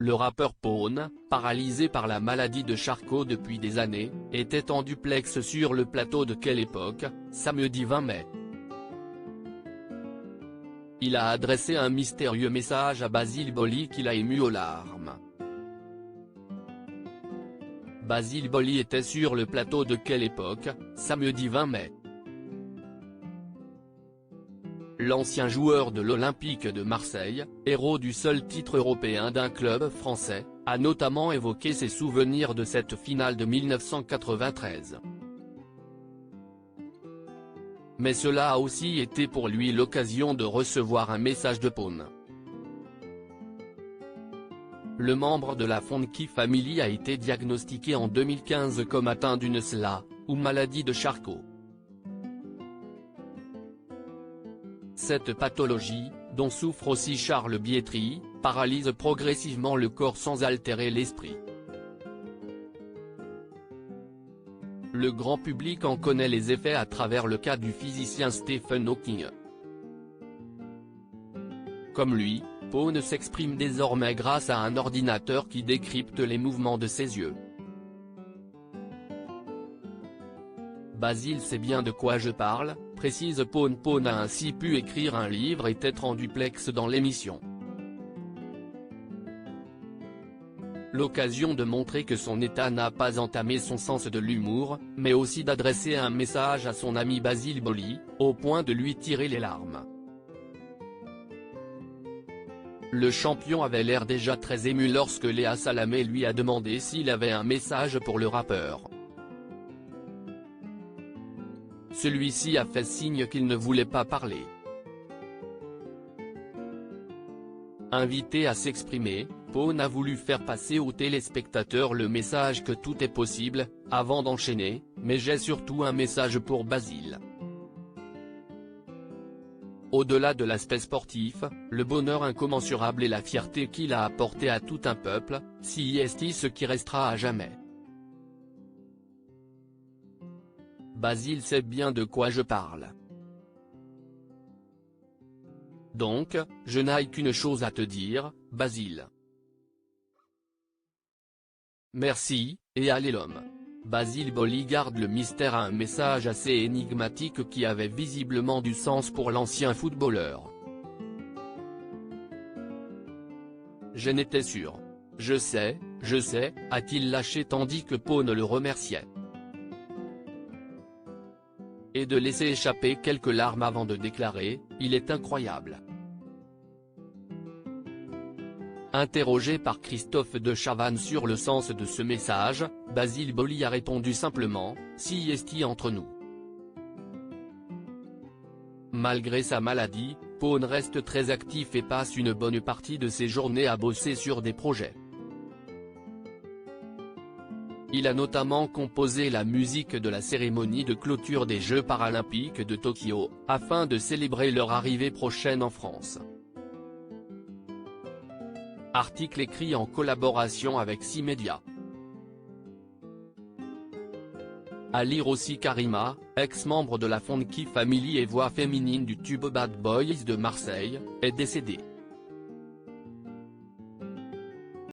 Le rappeur Pone, paralysé par la maladie de Charcot depuis des années, était en duplex sur le plateau de Quelle Époque, samedi 20 mai. Il a adressé un mystérieux message à Basile Boli qui l'a ému aux larmes. Basile Boli était sur le plateau de Quelle Époque, samedi 20 mai. L'ancien joueur de l'Olympique de Marseille, héros du seul titre européen d'un club français, a notamment évoqué ses souvenirs de cette finale de 1993. Mais cela a aussi été pour lui l'occasion de recevoir un message de Pone. Le membre de la Fonky Family a été diagnostiqué en 2015 comme atteint d'une SLA, ou maladie de Charcot. Cette pathologie, dont souffre aussi Charles Bietri, paralyse progressivement le corps sans altérer l'esprit. Le grand public en connaît les effets à travers le cas du physicien Stephen Hawking. Comme lui, Pone s'exprime désormais grâce à un ordinateur qui décrypte les mouvements de ses yeux. Basile sait bien de quoi je parle, précise Pone. Pone a ainsi pu écrire un livre et être en duplex dans l'émission. L'occasion de montrer que son état n'a pas entamé son sens de l'humour, mais aussi d'adresser un message à son ami Basile Boli, au point de lui tirer les larmes. Le champion avait l'air déjà très ému lorsque Léa Salamé lui a demandé s'il avait un message pour le rappeur. Celui-ci a fait signe qu'il ne voulait pas parler. Invité à s'exprimer, Pone a voulu faire passer aux téléspectateurs le message que tout est possible, avant d'enchaîner, mais j'ai surtout un message pour Basile. Au-delà de l'aspect sportif, le bonheur incommensurable et la fierté qu'il a apporté à tout un peuple, c'est ce qui restera à jamais. Basile sait bien de quoi je parle. Donc, je n'ai qu'une chose à te dire, Basile. Merci, et allez l'homme. Basile Boli garde le mystère à un message assez énigmatique qui avait visiblement du sens pour l'ancien footballeur. Je n'étais sûr. Je sais, a-t-il lâché tandis que Pone le remerciait. Et de laisser échapper quelques larmes avant de déclarer « Il est incroyable ». Interrogé par Christophe de Chavannes sur le sens de ce message, Basile Boli a répondu simplement « Si est entre nous ». Malgré sa maladie, Pone reste très actif et passe une bonne partie de ses journées à bosser sur des projets. Il a notamment composé la musique de la cérémonie de clôture des Jeux paralympiques de Tokyo, afin de célébrer leur arrivée prochaine en France. Article écrit en collaboration avec 6 médias. À lire aussi Karima, ex-membre de la Fonky Family et voix féminine du tube Bad Boys de Marseille, est décédée.